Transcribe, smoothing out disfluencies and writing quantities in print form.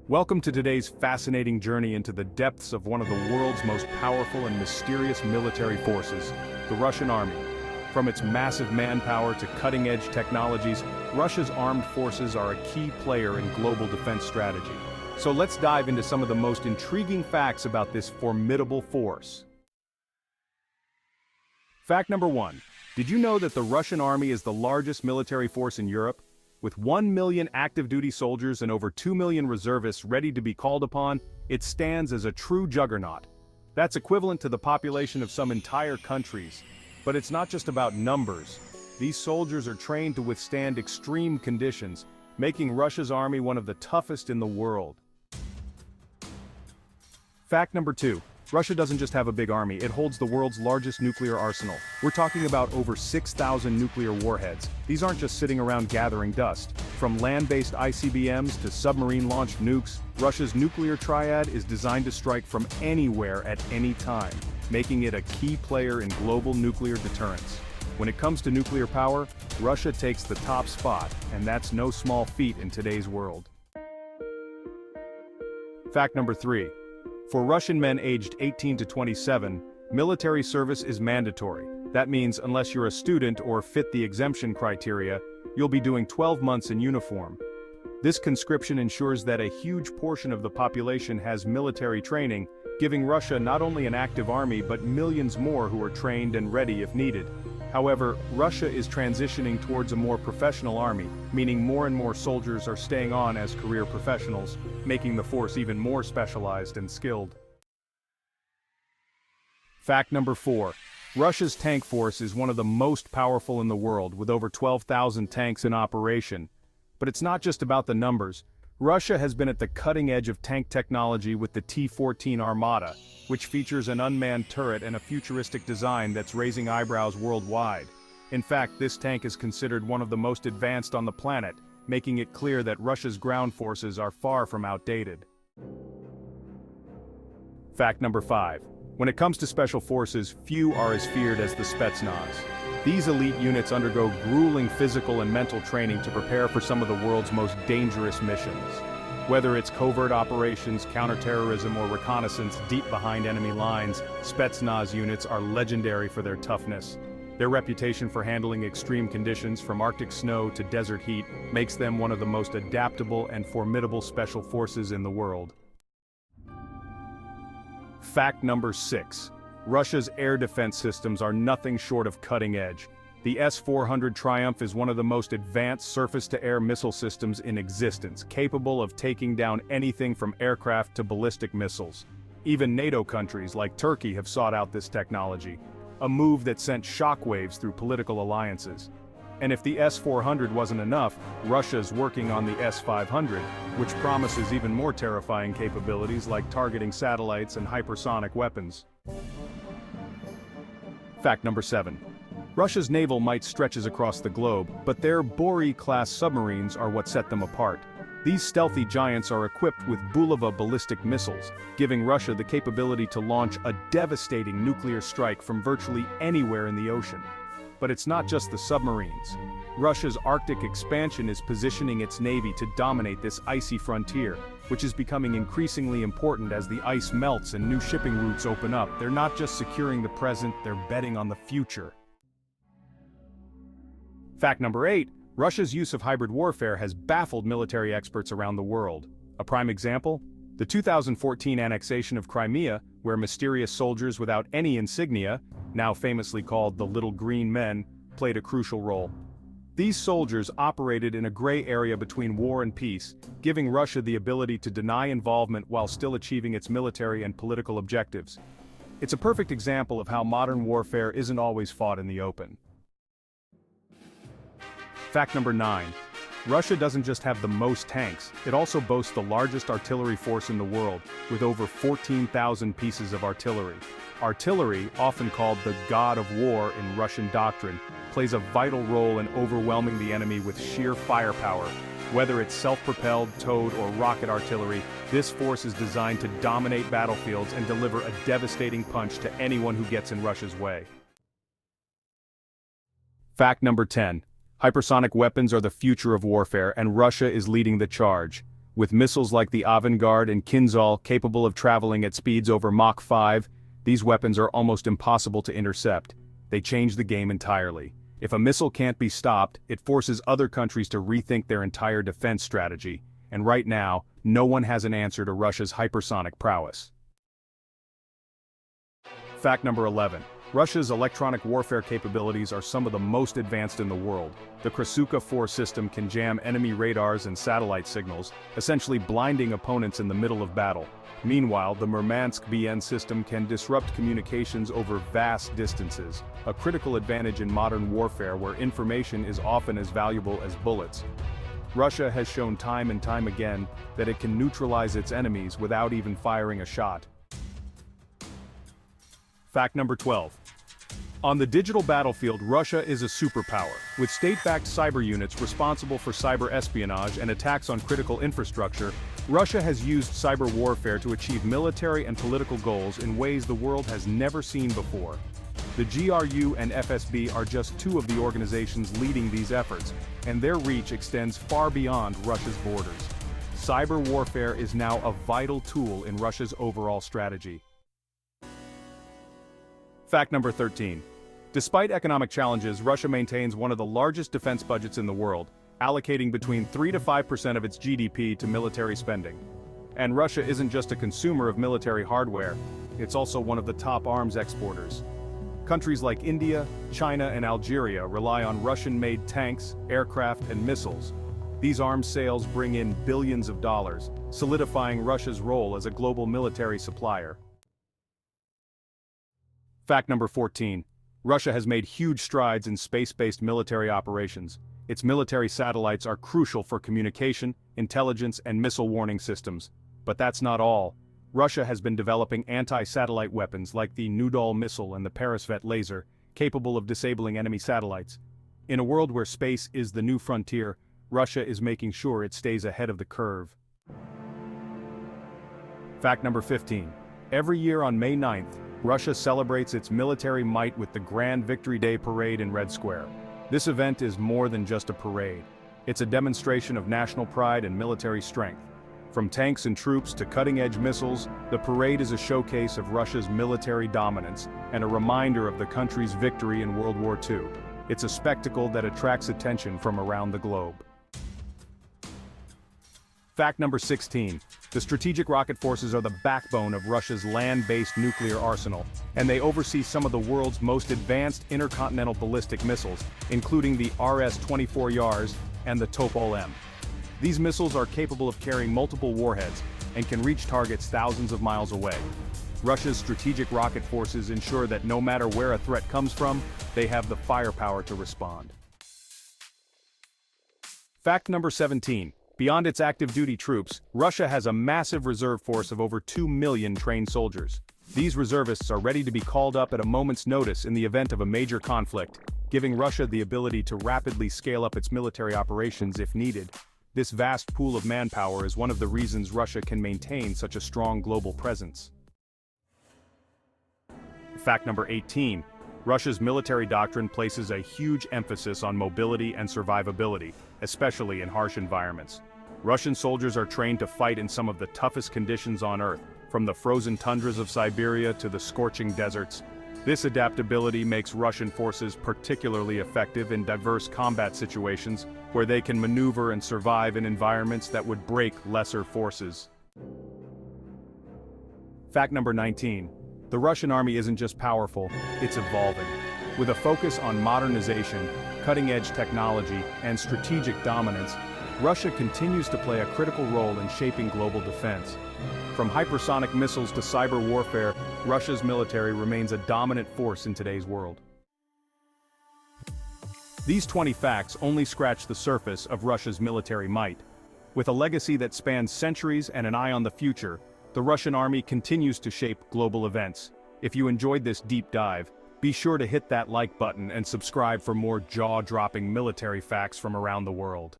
Welcome to today's fascinating journey into the depths of one of the world's most powerful and mysterious military forces, the Russian Army. From its massive manpower to cutting-edge technologies, Russia's armed forces are a key player in global defense strategy. So let's dive into some of the most intriguing facts about this formidable force. Fact number 1. Did you know that the Russian Army is the largest military force in Europe? With 1 million active-duty soldiers and over 2 million reservists ready to be called upon, it stands as a true juggernaut. That's equivalent to the population of some entire countries. But it's not just about numbers. These soldiers are trained to withstand extreme conditions, making Russia's army one of the toughest in the world. Fact number 2. Russia doesn't just have a big army, it holds the world's largest nuclear arsenal. We're talking about over 6,000 nuclear warheads. These aren't just sitting around gathering dust. From land-based ICBMs to submarine-launched nukes, Russia's nuclear triad is designed to strike from anywhere at any time, making it a key player in global nuclear deterrence. When it comes to nuclear power, Russia takes the top spot, and that's no small feat in today's world. Fact number 3. For Russian men aged 18 to 27, military service is mandatory. That means unless you're a student or fit the exemption criteria, you'll be doing 12 months in uniform. This conscription ensures that a huge portion of the population has military training, giving Russia not only an active army but millions more who are trained and ready if needed. However, Russia is transitioning towards a more professional army, meaning more and more soldiers are staying on as career professionals, making the force even more specialized and skilled. Fact number 4. Russia's tank force is one of the most powerful in the world, with over 12,000 tanks in operation. But it's not just about the numbers. Russia has been at the cutting edge of tank technology with the T-14 Armata, which features an unmanned turret and a futuristic design that's raising eyebrows worldwide. In fact, this tank is considered one of the most advanced on the planet, making it clear that Russia's ground forces are far from outdated. Fact number 5. When it comes to special forces, few are as feared as the Spetsnaz. These elite units undergo grueling physical and mental training to prepare for some of the world's most dangerous missions. Whether it's covert operations, counterterrorism, or reconnaissance deep behind enemy lines, Spetsnaz units are legendary for their toughness. Their reputation for handling extreme conditions, from Arctic snow to desert heat, makes them one of the most adaptable and formidable special forces in the world. Fact number 6. Russia's air defense systems are nothing short of cutting edge. The S-400 Triumph is one of the most advanced surface-to-air missile systems in existence, capable of taking down anything from aircraft to ballistic missiles. Even NATO countries like Turkey have sought out this technology, a move that sent shockwaves through political alliances. And if the S-400 wasn't enough, Russia's working on the S-500, which promises even more terrifying capabilities like targeting satellites and hypersonic weapons. Fact number 7. Russia's naval might stretches across the globe, but their Bory-class submarines are what set them apart. These stealthy giants are equipped with Bulava ballistic missiles, giving Russia the capability to launch a devastating nuclear strike from virtually anywhere in the ocean. But it's not just the submarines. Russia's Arctic expansion is positioning its navy to dominate this icy frontier, which is becoming increasingly important as the ice melts and new shipping routes open up. They're not just securing the present, they're betting on the future. Fact number 8. Russia's use of hybrid warfare has baffled military experts around the world. A prime example? The 2014 annexation of Crimea, where mysterious soldiers without any insignia, now famously called the Little Green Men, played a crucial role. These soldiers operated in a gray area between war and peace, giving Russia the ability to deny involvement while still achieving its military and political objectives. It's a perfect example of how modern warfare isn't always fought in the open. Fact number 9. Russia doesn't just have the most tanks, it also boasts the largest artillery force in the world, with over 14,000 pieces of artillery. Artillery, often called the god of war in Russian doctrine, plays a vital role in overwhelming the enemy with sheer firepower. Whether it's self-propelled, towed, or rocket artillery, this force is designed to dominate battlefields and deliver a devastating punch to anyone who gets in Russia's way. Fact number 10. Hypersonic weapons are the future of warfare, and Russia is leading the charge. With missiles like the Avangard and Kinzhal capable of traveling at speeds over Mach 5, these weapons are almost impossible to intercept. They change the game entirely. If a missile can't be stopped, it forces other countries to rethink their entire defense strategy, and right now, no one has an answer to Russia's hypersonic prowess. Fact number 11. Russia's electronic warfare capabilities are some of the most advanced in the world. The Krasuka 4 system can jam enemy radars and satellite signals, essentially blinding opponents in the middle of battle. Meanwhile, the Murmansk BN system can disrupt communications over vast distances, a critical advantage in modern warfare where information is often as valuable as bullets. Russia has shown time and time again that it can neutralize its enemies without even firing a shot. Fact number 12. On the digital battlefield, Russia is a superpower, with state-backed cyber units responsible for cyber espionage and attacks on critical infrastructure. Russia has used cyber warfare to achieve military and political goals in ways the world has never seen before. The GRU and FSB are just two of the organizations leading these efforts, and their reach extends far beyond Russia's borders. Cyber warfare is now a vital tool in Russia's overall strategy. Fact number 13. Despite economic challenges, Russia maintains one of the largest defense budgets in the world, allocating between 3 to 5% of its GDP to military spending. And Russia isn't just a consumer of military hardware, it's also one of the top arms exporters. Countries like India, China, and Algeria rely on Russian-made tanks, aircraft, and missiles. These arms sales bring in billions of dollars, solidifying Russia's role as a global military supplier. Fact number 14. Russia has made huge strides in space-based military operations. Its military satellites are crucial for communication, intelligence, and missile warning systems. But that's not all. Russia has been developing anti-satellite weapons like the Nudol missile and the Peresvet laser, capable of disabling enemy satellites. In a world where space is the new frontier, Russia is making sure it stays ahead of the curve. Fact number 15. Every year on May 9th, Russia celebrates its military might with the Grand Victory Day Parade in Red Square. This event is more than just a parade. It's a demonstration of national pride and military strength. From tanks and troops to cutting-edge missiles, the parade is a showcase of Russia's military dominance and a reminder of the country's victory in World War II. It's a spectacle that attracts attention from around the globe. Fact number 16. The strategic rocket forces are the backbone of Russia's land-based nuclear arsenal, and they oversee some of the world's most advanced intercontinental ballistic missiles, including the RS-24 Yars and the Topol-M. These missiles are capable of carrying multiple warheads and can reach targets thousands of miles away. Russia's strategic rocket forces ensure that no matter where a threat comes from, they have the firepower to respond. Fact number 17. Beyond its active-duty troops, Russia has a massive reserve force of over 2 million trained soldiers. These reservists are ready to be called up at a moment's notice in the event of a major conflict, giving Russia the ability to rapidly scale up its military operations if needed. This vast pool of manpower is one of the reasons Russia can maintain such a strong global presence. Fact number 18. Russia's military doctrine places a huge emphasis on mobility and survivability, especially in harsh environments. Russian soldiers are trained to fight in some of the toughest conditions on Earth, from the frozen tundras of Siberia to the scorching deserts. This adaptability makes Russian forces particularly effective in diverse combat situations, where they can maneuver and survive in environments that would break lesser forces. Fact number 19. The Russian army isn't just powerful, it's evolving. With a focus on modernization, cutting-edge technology, and strategic dominance, Russia continues to play a critical role in shaping global defense. From hypersonic missiles to cyber warfare, Russia's military remains a dominant force in today's world. These 20 facts only scratch the surface of Russia's military might. With a legacy that spans centuries and an eye on the future, the Russian army continues to shape global events. If you enjoyed this deep dive, be sure to hit that like button and subscribe for more jaw-dropping military facts from around the world.